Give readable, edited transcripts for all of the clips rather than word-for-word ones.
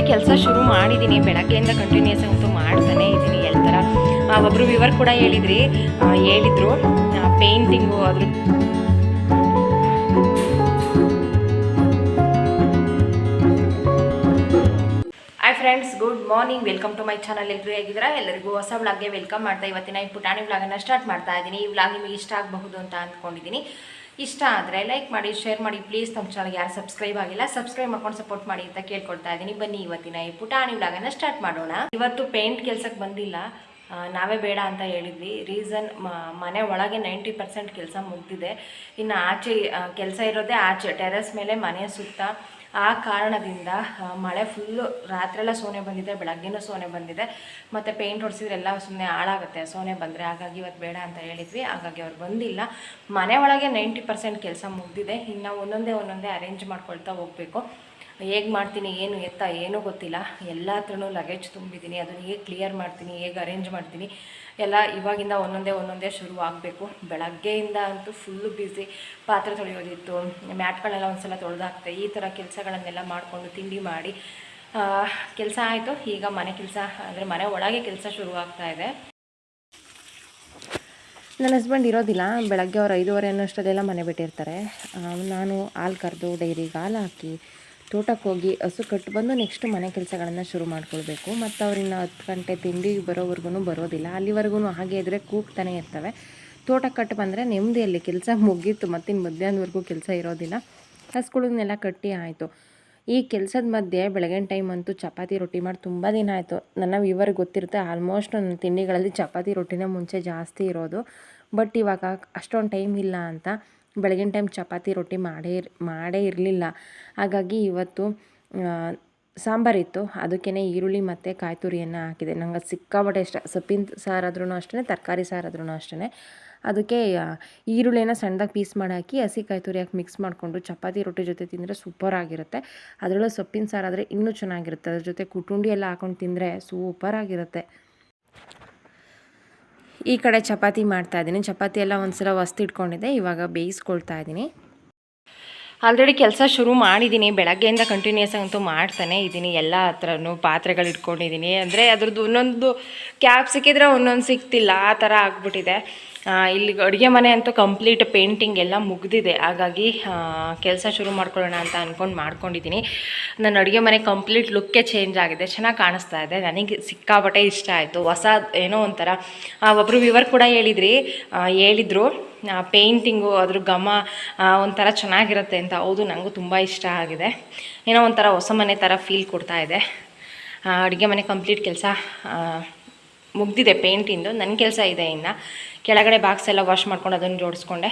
ಕೆಲಸ ಶುರು ಮಾಡಿದ್ದೀನಿ. ಬೆಳಗ್ಗೆಯಿಂದ ಕಂಟಿನ್ಯೂಸ್ ಅಂತೂ ಮಾಡ್ತಾನೆ ಇದ್ದೀನಿ. ಎಲ್ಲ ಥರ ಒಬ್ಬರು ವಿವರ್ ಕೂಡ ಹೇಳಿದರು ಪೇಂಟಿಂಗು ಅದ್ರ hi friends, good morning, welcome to my channel. ಎಲ್ಲರೂ ಹೇಗಿದ್ದೀರಾ? ಎಲ್ಲರಿಗೂ ಹೊಸ ವ್ಲಾಗ್ಗೆ ವೆಲ್ಕಮ್ ಮಾಡ್ತಾ ಇವತ್ತಿನ ಈ ಪುಟಾಣಿ ವ್ಲಾಗನ್ನು ಸ್ಟಾರ್ಟ್ ಮಾಡ್ತಾ ಇದ್ದೀನಿ. ಈ ವ್ಲಾಗ್ ನಿಮಗೆ ಇಷ್ಟ ಆಗಬಹುದು ಅಂತ ಅಂದ್ಕೊಂಡಿದ್ದೀನಿ. ಇಷ್ಟ ಆದರೆ ಲೈಕ್ ಮಾಡಿ, ಶೇರ್ ಮಾಡಿ, ಪ್ಲೀಸ್ ನಮ್ಮ ಚಾನಲ್ಗೆ ಯಾರು ಸಬ್ಸ್ಕ್ರೈಬ್ ಆಗಿಲ್ಲ ಸಬ್ಸ್ಕ್ರೈಬ್ ಮಾಡ್ಕೊಂಡು ಸಪೋರ್ಟ್ ಮಾಡಿ ಅಂತ ಕೇಳ್ಕೊಳ್ತಾ ಇದ್ದೀನಿ. ಬನ್ನಿ ಇವತ್ತಿನ ಈ ಪುಟಾಣಿ ವ್ಲಾಗನ್ನು ಸ್ಟಾರ್ಟ್ ಮಾಡೋಣ. ಇವತ್ತು ಪೇಂಟ್ ಕೆಲಸಕ್ಕೆ ಬಂದಿಲ್ಲ, ನಾವೇ ಬೇಡ ಅಂತ ಹೇಳಿದ್ವಿ. ರೀಸನ್, ಮನೆ ಒಳಗೆ 90% ಕೆಲಸ ಮುಗ್ದಿದೆ. ಇನ್ನು ಆಚೆ ಕೆಲಸ ಇರೋದೇ ಆಚೆ ಟೆರೆಸ್ ಮೇಲೆ, ಮನೆ ಸುತ್ತ. ಆ ಕಾರಣದಿಂದ ಮಳೆ ಫುಲ್ಲು ರಾತ್ರಿಯೆಲ್ಲ ಸೋನೆ ಬಂದಿದೆ, ಬೆಳಗ್ಗೆನೂ ಸೋನೆ ಬಂದಿದೆ. ಮತ್ತು ಪೇಂಟ್ ಹೊಡಿಸಿದ್ರೆ ಎಲ್ಲ ಸುಮ್ಮನೆ ಹಾಳಾಗುತ್ತೆ ಸೋನೆ ಬಂದರೆ. ಹಾಗಾಗಿ ಇವತ್ತು ಬೇಡ ಅಂತ ಹೇಳಿದ್ವಿ, ಹಾಗಾಗಿ ಅವ್ರು ಬಂದಿಲ್ಲ. ಮನೆ ಒಳಗೆ 90% ಕೆಲಸ ಮುಗ್ದಿದೆ. ಇನ್ನು ಒಂದೊಂದೇ ಅರೇಂಜ್ ಮಾಡ್ಕೊಳ್ತಾ ಹೋಗಬೇಕು. ಹೇಗೆ ಮಾಡ್ತೀನಿ, ಏನು ಎತ್ತ ಏನೂ ಗೊತ್ತಿಲ್ಲ. ಎಲ್ಲ ಹತ್ರನೂ ಲಗೇಜ್ ತುಂಬಿದ್ದೀನಿ. ಅದನ್ನು ಹೇಗೆ ಕ್ಲಿಯರ್ ಮಾಡ್ತೀನಿ, ಹೇಗೆ ಅರೇಂಜ್ ಮಾಡ್ತೀನಿ ಎಲ್ಲ ಇವಾಗಿಂದ ಒಂದೊಂದೇ ಶುರು ಆಗಬೇಕು. ಬೆಳಗ್ಗೆಯಿಂದ ಅಂತೂ ಫುಲ್ಲು ಬ್ಯುಸಿ. ಪಾತ್ರೆ ತೊಳೆಯೋದಿತ್ತು, ಮ್ಯಾಟ್ಗಳನ್ನೆಲ್ಲ ಒಂದು ಸಲ ತೊಳೆದಾಕ್ತೆ. ಈ ಥರ ಕೆಲಸಗಳನ್ನೆಲ್ಲ ಮಾಡಿಕೊಂಡು ತಿಂಡಿ ಮಾಡಿ ಕೆಲಸ ಆಯಿತು. ಈಗ ಮನೆ ಕೆಲಸ ಅಂದರೆ ಮನೆ ಒಳಗೆ ಕೆಲಸ ಶುರು ಆಗ್ತಾಯಿದೆ. ನನ್ನ ಹಸ್ಬೆಂಡ್ ಇರೋದಿಲ್ಲ. ಬೆಳಗ್ಗೆ ಅವ್ರು 5:30 ಅನ್ನೋಷ್ಟರಲ್ಲೆಲ್ಲ ಮನೆ ಬಿಟ್ಟಿರ್ತಾರೆ. ನಾನು ಹಾಲು ಕರೆದು ಡೈರಿಗೆ ಹಾಲು ಹಾಕಿ ತೋಟಕ್ಕೆ ಹೋಗಿ ಹಸು ಕಟ್ಟು ಬಂದು ನೆಕ್ಸ್ಟ್ ಮನೆ ಕೆಲಸಗಳನ್ನು ಶುರು ಮಾಡ್ಕೊಳ್ಬೇಕು. ಮತ್ತು ಅವ್ರಿನ್ನ 10 ಗಂಟೆ ತಿಂಡಿ ಬರೋವರೆಗೂ ಬರೋದಿಲ್ಲ. ಅಲ್ಲಿವರೆಗೂ ಹಾಗೆ ಇದ್ದರೆ ಕೂಗ್ತಾನೆ ಇರ್ತವೆ. ತೋಟಕ್ಕೆ ಕಟ್ಟು ಬಂದರೆ ನೆಮ್ಮದಿಯಲ್ಲಿ ಕೆಲಸ ಮುಗೀತು. ಮತ್ತಿನ್ನು ಮಧ್ಯಾಹ್ನವರೆಗೂ ಕೆಲಸ ಇರೋದಿಲ್ಲ. ಹಸುಗಳನ್ನೆಲ್ಲ ಕಟ್ಟಿ ಆಯಿತು. ಈ ಕೆಲಸದ ಮಧ್ಯೆ ಬೆಳಗಿನ ಟೈಮ್ ಅಂತೂ ಚಪಾತಿ ರೊಟ್ಟಿ ಮಾಡಿ ತುಂಬ ದಿನ ಆಯಿತು. ನನ್ನ ವಿವರ್ ಗೊತ್ತಿರುತ್ತೆ, ಆಲ್ಮೋಸ್ಟ್ ನನ್ನ ತಿಂಡಿಗಳಲ್ಲಿ ಚಪಾತಿ ರೊಟ್ಟಿನೇ ಮುಂಚೆ ಜಾಸ್ತಿ ಇರೋದು. ಬಟ್ ಇವಾಗ ಅಷ್ಟೊಂದು ಟೈಮ್ ಇಲ್ಲ ಅಂತ ಬೆಳಗಿನ ಟೈಮ್ ಚಪಾತಿ ರೊಟ್ಟಿ ಮಾಡೇ ಇರಲಿಲ್ಲ. ಹಾಗಾಗಿ ಇವತ್ತು ಸಾಂಬಾರಿತ್ತು, ಅದಕ್ಕೇ ಈರುಳ್ಳಿ ಮತ್ತು ಕಾಯಿ ತುರಿಯನ್ನು ಹಾಕಿದೆ. ನಂಗೆ ಸಿಕ್ಕಾಪಟ್ಟೆ ಇಷ್ಟ. ಸೊಪ್ಪಿನ ಸಾರಾದ್ರೂ ಅಷ್ಟೇ, ತರಕಾರಿ ಸಾರಾದ್ರೂ ಅಷ್ಟೇ. ಅದಕ್ಕೆ ಈರುಳ್ಳಿನ ಸಣ್ಣದಾಗಿ ಪೀಸ್ ಮಾಡಿ ಹಾಕಿ ಹಸಿ ಕಾಯಿ ತುರಿ ಹಾಕಿ ಮಿಕ್ಸ್ ಮಾಡಿಕೊಂಡು ಚಪಾತಿ ರೊಟ್ಟಿ ಜೊತೆ ತಿಂದರೆ ಸೂಪರಾಗಿರುತ್ತೆ. ಅದರಲ್ಲೂ ಸೊಪ್ಪಿನ ಸಾರಾದರೆ ಇನ್ನೂ ಚೆನ್ನಾಗಿರುತ್ತೆ. ಅದ್ರ ಜೊತೆ ಕುಟುಂಡಿ ಎಲ್ಲ ಹಾಕೊಂಡು ತಿಂದರೆ ಸೂಪರಾಗಿರುತ್ತೆ. ಈ ಕಡೆ ಚಪಾತಿ ಮಾಡ್ತಾಯಿದ್ದೀನಿ. ಚಪಾತಿ ಎಲ್ಲ ಒಂದು ಸಲ ಇಟ್ಕೊಂಡಿದ್ದೆ, ಇವಾಗ ಬೇಯಿಸ್ಕೊಳ್ತಾ ಇದ್ದೀನಿ. ಆಲ್ರೆಡಿ ಕೆಲಸ ಶುರು ಮಾಡಿದ್ದೀನಿ. ಬೆಳಗ್ಗೆಯಿಂದ ಕಂಟಿನ್ಯೂಸ್ ಅಂತೂ ಮಾಡ್ತಾನೆ ಇದ್ದೀನಿ. ಎಲ್ಲ ಹತ್ರನೂ ಪಾತ್ರೆಗಳು ಇಟ್ಕೊಂಡಿದ್ದೀನಿ. ಅಂದರೆ ಅದ್ರದ್ದು ಒಂದೊಂದು ಕ್ಯಾಪ್ ಸಿಕ್ಕಿದ್ರೆ ಒಂದೊಂದು ಸಿಗ್ತಿಲ್ಲ, ಆ ಥರ ಆಗ್ಬಿಟ್ಟಿದೆ. ಇಲ್ಲಿ ಅಡುಗೆ ಮನೆ ಅಂತೂ ಕಂಪ್ಲೀಟ್ ಪೇಂಟಿಂಗ್ ಎಲ್ಲ ಮುಗಿದಿದೆ. ಹಾಗಾಗಿ ಕೆಲಸ ಶುರು ಮಾಡ್ಕೊಳ್ಳೋಣ ಅಂತ ಮಾಡ್ಕೊಂಡಿದ್ದೀನಿ. ನನ್ನ ಅಡುಗೆ ಮನೆ ಕಂಪ್ಲೀಟ್ ಲುಕ್ಕೇ ಚೇಂಜ್ ಆಗಿದೆ, ಚೆನ್ನಾಗಿ ಕಾಣಿಸ್ತಾ ಇದೆ. ನನಗೆ ಸಿಕ್ಕಾಪಟ್ಟೆ ಇಷ್ಟ ಆಯಿತು. ಹೊಸ ಏನೋ ಒಂಥರ. ಒಬ್ಬರು ವಿವರ್ ಕೂಡ ಹೇಳಿದರು ಪೇಂಟಿಂಗು ಅದ್ರ ಘಮ ಒಂಥರ ಚೆನ್ನಾಗಿರುತ್ತೆ ಅಂತ. ಹೌದು, ನನಗೂ ತುಂಬ ಇಷ್ಟ ಆಗಿದೆ. ಏನೋ ಒಂಥರ ಹೊಸ ಮನೆ ಥರ ಫೀಲ್ ಕೊಡ್ತಾ ಇದೆ. ಅಡುಗೆ ಮನೆ ಕಂಪ್ಲೀಟ್ ಕೆಲಸ ಮುಗ್ದಿದೆ ಪೇಂಟಿಂದು. ನನ್ನ ಕೆಲಸ ಇದೆ. ಇನ್ನು ಕೆಳಗಡೆ ಬಾಕ್ಸ್ ಎಲ್ಲ ವಾಶ್ ಮಾಡ್ಕೊಂಡು ಅದನ್ನು ಜೋಡಿಸ್ಕೊಂಡೆ.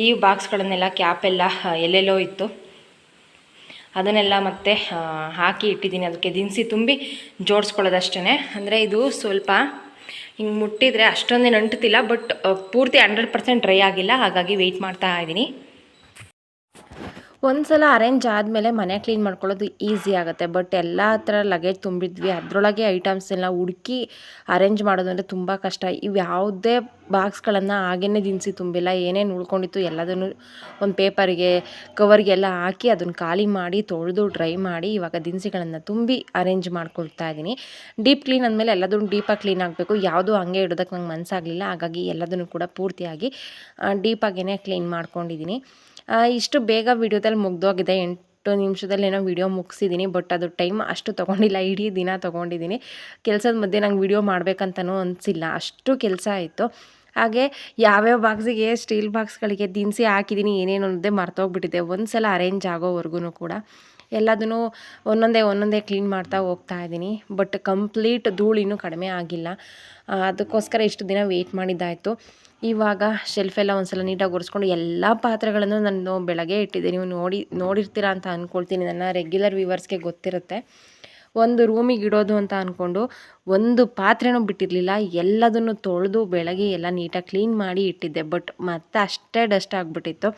ಈ ಬಾಕ್ಸ್ಗಳನ್ನೆಲ್ಲ ಕ್ಯಾಪೆಲ್ಲ ಎಲ್ಲೆಲ್ಲೋ ಇತ್ತು, ಅದನ್ನೆಲ್ಲ ಮತ್ತೆ ಹಾಕಿ ಇಟ್ಟಿದ್ದೀನಿ. ಅದಕ್ಕೆ ದಿನಸಿ ತುಂಬಿ ಜೋಡಿಸ್ಕೊಳ್ಳೋದಷ್ಟೇ. ಅಂದರೆ ಇದು ಸ್ವಲ್ಪ ಹಿಂಗೆ ಮುಟ್ಟಿದರೆ ಅಷ್ಟೊಂದೇನು ಅಂಟುತ್ತಿಲ್ಲ, ಬಟ್ ಪೂರ್ತಿ 100% ಡ್ರೈ ಆಗಿಲ್ಲ. ಹಾಗಾಗಿ ವೆಯ್ಟ್ ಮಾಡ್ತಾ ಇದ್ದೀನಿ. ಒಂದು ಸಲ ಅರೇಂಜ್ ಆದಮೇಲೆ ಮನೆ ಕ್ಲೀನ್ ಮಾಡ್ಕೊಳ್ಳೋದು ಈಸಿ ಆಗುತ್ತೆ. ಬಟ್ ಎಲ್ಲ ಥರ ಲಗೇಜ್ ತುಂಬಿದ್ವಿ, ಅದರೊಳಗೆ ಐಟಮ್ಸ್ ಎಲ್ಲ ಹುಡುಕಿ ಅರೇಂಜ್ ಮಾಡೋದು ಅಂದರೆ ತುಂಬ ಕಷ್ಟ. ಇವು ಯಾವುದೇ ಬಾಕ್ಸ್ಗಳನ್ನು ಹಾಗೇ ದಿನಸಿ ತುಂಬಿಲ್ಲ. ಏನೇನು ಉಳ್ಕೊಂಡಿತ್ತು ಎಲ್ಲದನ್ನು ಒಂದು ಪೇಪರಿಗೆ ಕವರ್ಗೆಲ್ಲ ಹಾಕಿ ಅದನ್ನು ಖಾಲಿ ಮಾಡಿ ತೊಳೆದು ಡ್ರೈ ಮಾಡಿ ಇವಾಗ ದಿನಸಿಗಳನ್ನು ತುಂಬಿ ಅರೇಂಜ್ ಮಾಡ್ಕೊಳ್ತಾ ಇದ್ದೀನಿ. ಡೀಪ್ ಕ್ಲೀನ್ ಅಂದಮೇಲೆ ಎಲ್ಲದನ್ನು ಡೀಪಾಗಿ ಕ್ಲೀನ್ ಆಗಬೇಕು. ಯಾವುದೂ ಹಂಗೆ ಇಡೋದಕ್ಕೆ ನಂಗೆ ಮನಸ್ಸಾಗಲಿಲ್ಲ. ಹಾಗಾಗಿ ಎಲ್ಲದನ್ನು ಕೂಡ ಪೂರ್ತಿಯಾಗಿ ಡೀಪಾಗೇ ಕ್ಲೀನ್ ಮಾಡ್ಕೊಂಡಿದ್ದೀನಿ. ಇಷ್ಟು ಬೇಗ ವಿಡಿಯೋದಲ್ಲಿ ಮುಗ್ದೋಗಿದೆ. 8 ನಿಮಿಷದಲ್ಲೇನೋ ವಿಡಿಯೋ ಮುಗಿಸಿದ್ದೀನಿ. ಬಟ್ ಅದು ಟೈಮ್ ಅಷ್ಟು ತೊಗೊಂಡಿಲ್ಲ, ಇಡೀ ದಿನ ತೊಗೊಂಡಿದ್ದೀನಿ. ಕೆಲಸದ ಮಧ್ಯೆ ನಂಗೆ ವಿಡಿಯೋ ಮಾಡಬೇಕಂತನೂ ಅನಿಸಿಲ್ಲ, ಅಷ್ಟು ಕೆಲಸ ಆಯಿತು. ಹಾಗೆ ಯಾವ್ಯಾವ ಬಾಕ್ಸಿಗೆ ಸ್ಟೀಲ್ ಬಾಕ್ಸ್ಗಳಿಗೆ ದಿನಸಿ ಹಾಕಿದ್ದೀನಿ ಏನೇನು ಅನ್ನೋದೇ ಮರ್ತೋಗ್ಬಿಟ್ಟಿದೆ. ಒಂದು ಸಲ ಅರೇಂಜ್ ಆಗೋವರೆಗೂ ಕೂಡ ಎಲ್ಲದನ್ನೂ ಒಂದೊಂದೇ ಕ್ಲೀನ್ ಮಾಡ್ತಾ ಹೋಗ್ತಾ ಇದ್ದೀನಿ. ಬಟ್ ಕಂಪ್ಲೀಟ್ ಧೂಳು ಇನ್ನೂ ಕಡಿಮೆ ಆಗಿಲ್ಲ. ಅದಕ್ಕೋಸ್ಕರ ಇಷ್ಟು ದಿನ ವೆಯ್ಟ್ ಮಾಡಿದ್ದಾಯಿತು. ಇವಾಗ ಶೆಲ್ಫೆಲ್ಲ ಒಂದು ಸಲ ನೀಟಾಗಿ ಒರೆಸ್ಕೊಂಡು ಎಲ್ಲ ಪಾತ್ರೆಗಳನ್ನು ನಾನು ಬೆಳಗ್ಗೆ ಇಟ್ಟಿದ್ದೆ. ನೀವು ನೋಡಿರ್ತೀರಾ ಅಂತ ಅಂದ್ಕೊಳ್ತೀನಿ. ನನ್ನ ರೆಗ್ಯುಲರ್ ವ್ಯೂವರ್ಸ್ಗೆ ಗೊತ್ತಿರುತ್ತೆ. ಒಂದು ರೂಮಿಗೆ ಇಡೋದು ಅಂತ ಅಂದ್ಕೊಂಡು ಒಂದು ಪಾತ್ರೆನೂ ಬಿಟ್ಟಿರಲಿಲ್ಲ. ಎಲ್ಲದನ್ನು ತೊಳೆದು ಬೆಳಗ್ಗೆ ಎಲ್ಲ ನೀಟಾಗಿ ಕ್ಲೀನ್ ಮಾಡಿ ಇಟ್ಟಿದ್ದೆ. ಬಟ್ ಮತ್ತೆ ಅಷ್ಟೇ ಡಸ್ಟ್ ಆಗಿಬಿಟ್ಟಿತ್ತು.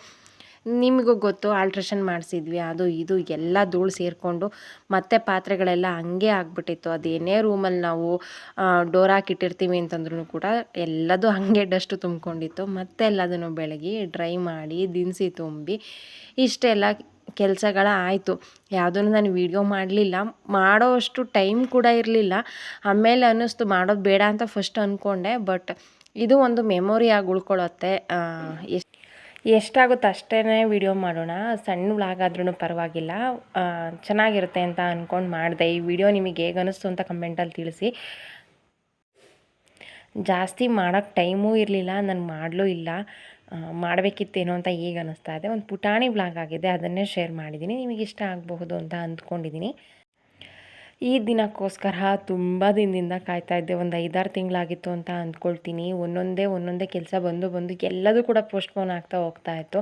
ನಿಮಗೂ ಗೊತ್ತು, ಆಲ್ಟ್ರೇಷನ್ ಮಾಡಿಸಿದ್ವಿ, ಅದು ಇದು ಎಲ್ಲ ಧೂಳು ಸೇರಿಕೊಂಡು ಮತ್ತೆ ಪಾತ್ರೆಗಳೆಲ್ಲ ಹಂಗೆ ಆಗಿಬಿಟ್ಟಿತ್ತು. ಅದೇನೇ ರೂಮಲ್ಲಿ ನಾವು ಡೋರ್ ಹಾಕಿಟ್ಟಿರ್ತೀವಿ ಅಂತಂದ್ರೂ ಕೂಡ ಎಲ್ಲದೂ ಹಾಗೆ ಡಸ್ಟ್ ತುಂಬಿಕೊಂಡಿತ್ತು. ಮತ್ತೆ ಎಲ್ಲದನ್ನು ಬೆಳಗಿ ಡ್ರೈ ಮಾಡಿ ದಿನಸಿ ತುಂಬಿ ಇಷ್ಟೆಲ್ಲ ಕೆಲಸಗಳ ಆಯಿತು. ಯಾವುದನ್ನು ನಾನು ವೀಡಿಯೋ ಮಾಡಲಿಲ್ಲ. ಮಾಡೋವಷ್ಟು ಟೈಮ್ ಕೂಡ ಇರಲಿಲ್ಲ. ಆಮೇಲೆ ಅನ್ನಿಸ್ತು ಮಾಡೋದು ಬೇಡ ಅಂತ ಫಸ್ಟ್ ಅಂದ್ಕೊಂಡೆ. ಬಟ್ ಇದು ಒಂದು ಮೆಮೊರಿಯಾಗಿ ಉಳ್ಕೊಳ್ಳುತ್ತೆ. ಎಷ್ಟಾಗುತ್ತೋ ಅಷ್ಟೇ ವೀಡಿಯೋ ಮಾಡೋಣ, ಸಣ್ಣ ವ್ಲಾಗ್ ಆದ್ರೂ ಪರವಾಗಿಲ್ಲ, ಚೆನ್ನಾಗಿರುತ್ತೆ ಅಂತ ಅಂದ್ಕೊಂಡು ಮಾಡಿದೆ. ಈ ವಿಡಿಯೋ ನಿಮಗೆ ಹೇಗೆ ಅನ್ನಿಸ್ತು ಅಂತ ಕಮೆಂಟಲ್ಲಿ ತಿಳಿಸಿ. ಜಾಸ್ತಿ ಮಾಡೋಕ್ಕೆ ಟೈಮೂ ಇರಲಿಲ್ಲ, ನಾನು ಮಾಡಲೂ ಇಲ್ಲ. ಮಾಡಬೇಕಿತ್ತೇನೋ ಅಂತ ಈಗ ಅನ್ನಿಸ್ತಾ ಇದೆ. ಒಂದು ಪುಟಾಣಿ ವ್ಲಾಗ್ ಆಗಿದೆ, ಅದನ್ನೇ ಶೇರ್ ಮಾಡಿದ್ದೀನಿ. ನಿಮಗೆ ಇಷ್ಟ ಆಗಬಹುದು ಅಂತ ಅಂದ್ಕೊಂಡಿದ್ದೀನಿ. ಈ ದಿನಕ್ಕೋಸ್ಕರ ತುಂಬ ದಿನದಿಂದ ಕಾಯ್ತಾಯಿದ್ದೆ. ಒಂದು 5-6 ತಿಂಗಳಾಗಿತ್ತು ಅಂತ ಅಂದ್ಕೊಳ್ತೀನಿ. ಒಂದೊಂದೇ ಕೆಲಸ ಬಂದು ಎಲ್ಲದೂ ಕೂಡ ಪೋಸ್ಟ್‌ಪೋನ್ ಆಗ್ತಾ ಹೋಗ್ತಾ ಇತ್ತು.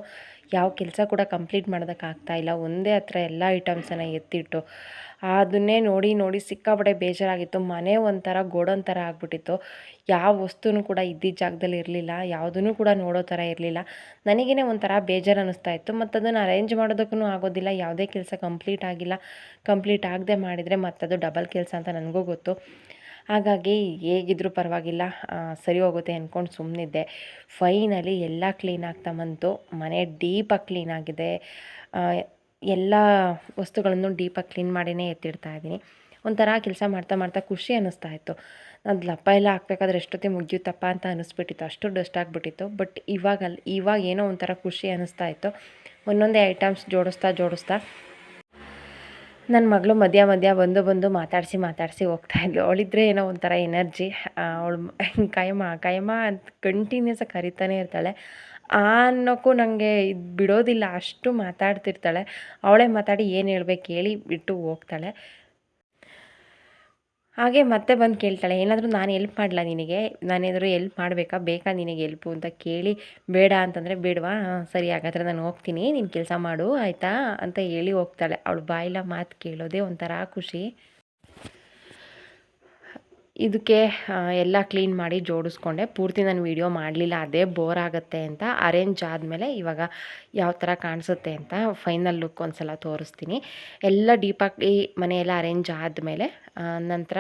ಯಾವ ಕೆಲಸ ಕೂಡ ಕಂಪ್ಲೀಟ್ ಮಾಡೋದಕ್ಕಾಗ್ತಾಯಿಲ್ಲ. ಒಂದೇ ಹತ್ರ ಎಲ್ಲ ಐಟಮ್ಸನ್ನು ಎತ್ತಿಟ್ಟು ಅದನ್ನೇ ನೋಡಿ ಸಿಕ್ಕಾಪಟ್ಟೆ ಬೇಜಾರಾಗಿತ್ತು. ಮನೆ ಒಂಥರ ಗೋಡನ್ ಥರ ಆಗಿಬಿಟ್ಟಿತ್ತು. ಯಾವ ವಸ್ತುನೂ ಕೂಡ ಇದ್ದಿದ್ದ ಜಾಗದಲ್ಲಿ ಇರಲಿಲ್ಲ. ಯಾವುದೂ ಕೂಡ ನೋಡೋ ಥರ ಇರಲಿಲ್ಲ. ನನಗೇ ಒಂಥರ ಬೇಜಾರು ಅನ್ನಿಸ್ತಾ ಇತ್ತು. ಮತ್ತು ಅದನ್ನು ಅರೇಂಜ್ ಮಾಡೋದಕ್ಕೂ ಆಗೋದಿಲ್ಲ. ಯಾವುದೇ ಕೆಲಸ ಕಂಪ್ಲೀಟ್ ಆಗಿಲ್ಲ. ಕಂಪ್ಲೀಟ್ ಆಗದೆ ಮಾಡಿದರೆ ಮತ್ತದು ಡಬಲ್ ಕೆಲಸ ಅಂತ ನನಗೂ ಗೊತ್ತು. ಹಾಗಾಗಿ ಹೇಗಿದ್ರೂ ಪರವಾಗಿಲ್ಲ, ಸರಿ ಹೋಗುತ್ತೆ ಅಂದ್ಕೊಂಡು ಸುಮ್ಮನಿದ್ದೆ. ಫೈನಲಿ ಎಲ್ಲ ಕ್ಲೀನ್ ಆಗ್ತಾ ಬಂತು. ಮನೆ ಡೀಪಾಗಿ ಕ್ಲೀನಾಗಿದೆ. ಎಲ್ಲ ವಸ್ತುಗಳನ್ನು ಡೀಪಾಗಿ ಕ್ಲೀನ್ ಮಾಡಿಯೇ ಎತ್ತಿಡ್ತಾ ಇದ್ದೀನಿ. ಒಂಥರ ಕೆಲಸ ಮಾಡ್ತಾ ಖುಷಿ ಅನ್ನಿಸ್ತಾ ಇತ್ತು. ಅದು ಲಪ್ಪ ಎಲ್ಲ ಹಾಕ್ಬೇಕಾದ್ರೆ ಎಷ್ಟೊತ್ತಿಗೆ ಮುಗಿಯುತ್ತಪ್ಪ ಅಂತ ಅನ್ನಿಸ್ಬಿಟ್ಟಿತ್ತು. ಅಷ್ಟು ಡಸ್ಟ್ ಆಗಿಬಿಟ್ಟಿತ್ತು. ಬಟ್ ಇವಾಗ ಏನೋ ಒಂಥರ ಖುಷಿ ಅನ್ನಿಸ್ತಾ ಇತ್ತು. ಒಂದೊಂದೇ ಐಟಮ್ಸ್ ಜೋಡಿಸ್ತಾ ನನ್ನ ಮಗಳು ಮಧ್ಯ ಬಂದು ಮಾತಾಡಿಸಿ ಹೋಗ್ತಾಯಿದ್ಲು. ಅವಳಿದ್ರೆ ಏನೋ ಒಂಥರ ಎನರ್ಜಿ. ಅವಳು ಕಾಯಮ್ಮ ಅಂತ ಕಂಟಿನ್ಯೂಸಾಗಿ ಕರಿತಾನೆ ಇರ್ತಾಳೆ. ಅನ್ನೋಕ್ಕೂ ನನಗೆ ಇದು ಬಿಡೋದಿಲ್ಲ, ಅಷ್ಟು ಮಾತಾಡ್ತಿರ್ತಾಳೆ. ಅವಳೇ ಮಾತಾಡಿ ಏನು ಹೇಳ್ಬೇಕು ಹೇಳಿ ಬಿಟ್ಟು ಹೋಗ್ತಾಳೆ. ಹಾಗೆ ಮತ್ತೆ ಬಂದು ಕೇಳ್ತಾಳೆ, ಏನಾದರೂ ನಾನು ಎಲ್ಪ್ ಮಾಡಲಾ ನಿನಗೆ? ನಾನೇನಾದರೂ ಎಲ್ಪ್ ಬೇಕಾ ನಿನಗೆ ಎಲ್ಪು ಅಂತ ಕೇಳಿ, ಬೇಡ ಅಂತಂದರೆ ಬೇಡವಾ, ಸರಿ ಹಾಗಾದರೆ ನಾನು ಹೋಗ್ತೀನಿ, ನೀನು ಕೆಲಸ ಮಾಡು ಆಯಿತಾ ಅಂತ ಹೇಳಿ ಹೋಗ್ತಾಳೆ. ಅವಳು ಬಾಯಿಲ ಮಾತು ಕೇಳೋದೇ ಒಂಥರ ಖುಷಿ. ಇದಕ್ಕೆ ಎಲ್ಲ ಕ್ಲೀನ್ ಮಾಡಿ ಜೋಡಿಸ್ಕೊಂಡೆ. ಪೂರ್ತಿ ನಾನು ವೀಡಿಯೋ ಮಾಡಲಿಲ್ಲ, ಅದೇ ಬೋರ್ ಆಗುತ್ತೆ ಅಂತ. ಅರೇಂಜ್ ಆದಮೇಲೆ ಇವಾಗ ಯಾವ ಥರ ಕಾಣಿಸುತ್ತೆ ಅಂತ ಫೈನಲ್ ಲುಕ್ ಒಂದು ಸಲ ತೋರಿಸ್ತೀನಿ. ಎಲ್ಲ ಡೀಪಾಗಿ ಮನೆಯೆಲ್ಲ ಅರೇಂಜ್ ಆದಮೇಲೆ ನಂತರ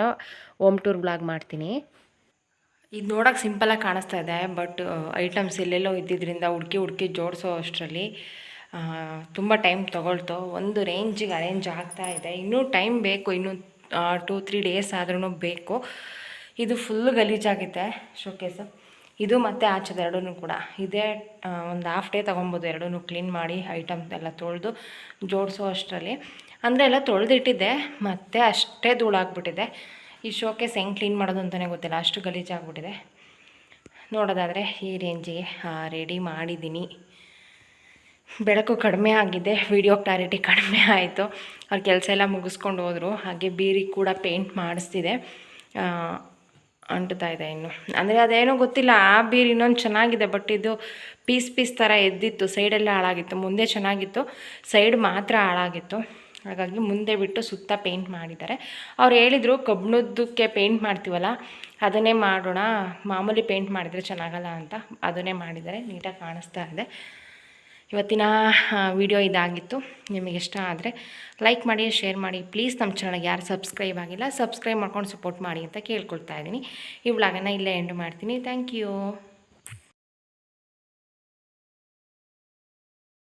ಹೋಮ್ ಟೂರ್ ವ್ಲಾಗ್ ಮಾಡ್ತೀನಿ. ಇದು ನೋಡೋಕೆ ಸಿಂಪಲಾಗಿ ಕಾಣಿಸ್ತಾ ಇದೆ, ಬಟ್ ಐಟಮ್ಸ್ ಎಲ್ಲೆಲ್ಲೋ ಇದ್ದಿದ್ದರಿಂದ ಹುಡುಕಿ ಜೋಡಿಸೋ ಅಷ್ಟರಲ್ಲಿ ತುಂಬ ಟೈಮ್ ತೊಗೊಳ್ತು. ಒಂದು ರೇಂಜಿಗೆ ಅರೇಂಜ್ ಆಗ್ತಾ ಇದೆ. ಇನ್ನೂ ಟೈಮ್ ಬೇಕು, ಇನ್ನೂ 2-3 ಡೇಸ್ ಆದ್ರೂ ಬೇಕು. ಇದು ಫುಲ್ಲು ಗಲೀಜಾಗಿದೆ ಶೋಕೇಸು. ಇದು ಮತ್ತು ಆಚೆದು ಎರಡೂ ಕೂಡ ಇದೇ ಒಂದು ಹಾಫ್ ಡೇ ತೊಗೊಬೋದು ಎರಡೂ ಕ್ಲೀನ್ ಮಾಡಿ ಐಟಮ್ಸ್ ಎಲ್ಲ ತೊಳೆದು ಜೋಡಿಸೋ ಅಷ್ಟರಲ್ಲಿ. ಅಂದರೆ ಎಲ್ಲ ತೊಳೆದಿಟ್ಟಿದ್ದೆ, ಮತ್ತೆ ಅಷ್ಟೇ ಧೂಳಾಗ್ಬಿಟ್ಟಿದೆ. ಈ ಶೋಕೇಸ್ ಹೆಂಗೆ ಕ್ಲೀನ್ ಮಾಡೋದು ಅಂತಲೇ ಗೊತ್ತಿಲ್ಲ, ಅಷ್ಟು ಗಲೀಜಾಗ್ಬಿಟ್ಟಿದೆ. ನೋಡೋದಾದರೆ ಈ ರೇಂಜಿಗೆ ರೆಡಿ ಮಾಡಿದ್ದೀನಿ. ಬೆಳಕು ಕಡಿಮೆ ಆಗಿದೆ, ವಿಡಿಯೋ ಕ್ಲಾರಿಟಿ ಕಡಿಮೆ ಆಯಿತು. ಅವ್ರ ಕೆಲಸ ಎಲ್ಲ ಮುಗಿಸ್ಕೊಂಡು ಹೋದರು. ಹಾಗೆ ಬೀರಿಗೆ ಕೂಡ ಪೇಂಟ್ ಮಾಡಿಸ್ತಿದೆ, ಅಂಟ್ತಾ ಇದೆ ಇನ್ನು. ಅಂದರೆ ಅದೇನೋ ಗೊತ್ತಿಲ್ಲ, ಆ ಬೀರು ಇನ್ನೊಂದು ಚೆನ್ನಾಗಿದೆ, ಬಟ್ ಇದು ಪೀಸ್ ಥರ ಎದ್ದಿತ್ತು. ಸೈಡೆಲ್ಲ ಹಾಳಾಗಿತ್ತು. ಮುಂದೆ ಚೆನ್ನಾಗಿತ್ತು, ಸೈಡ್ ಮಾತ್ರ ಹಾಳಾಗಿತ್ತು. ಹಾಗಾಗಿ ಮುಂದೆ ಬಿಟ್ಟು ಸುತ್ತ ಪೇಂಟ್ ಮಾಡಿದ್ದಾರೆ. ಅವ್ರು ಹೇಳಿದರು ಕಬ್ಬಿಣದ್ದಕ್ಕೆ ಪೇಂಟ್ ಮಾಡ್ತೀವಲ್ಲ ಅದನ್ನೇ ಮಾಡೋಣ, ಮಾಮೂಲಿ ಪೇಂಟ್ ಮಾಡಿದರೆ ಚೆನ್ನಾಗಲ್ಲ ಅಂತ. ಅದನ್ನೇ ಮಾಡಿದ್ದಾರೆ, ನೀಟಾಗಿ ಕಾಣಿಸ್ತಾ ಇದೆ. ಇವತ್ತಿನ ವಿಡಿಯೋ ಇದಾಗಿತ್ತು. ನಿಮಗೆ ಇಷ್ಟ ಆದರೆ ಲೈಕ್ ಮಾಡಿ, ಶೇರ್ ಮಾಡಿ. ಪ್ಲೀಸ್ ನಮ್ಮ ಚಾನಲ್ಗೆ ಯಾರು ಸಬ್ಸ್ಕ್ರೈಬ್ ಆಗಿಲ್ಲ ಸಬ್ಸ್ಕ್ರೈಬ್ ಮಾಡ್ಕೊಂಡು ಸಪೋರ್ಟ್ ಮಾಡಿ ಅಂತ ಕೇಳ್ಕೊಳ್ತಾ ಇದ್ದೀನಿ. ಈ ವ್ಲಾಗನ್ನು ಇಲ್ಲೇ ಎಂಡ್ ಮಾಡ್ತೀನಿ. Thank you.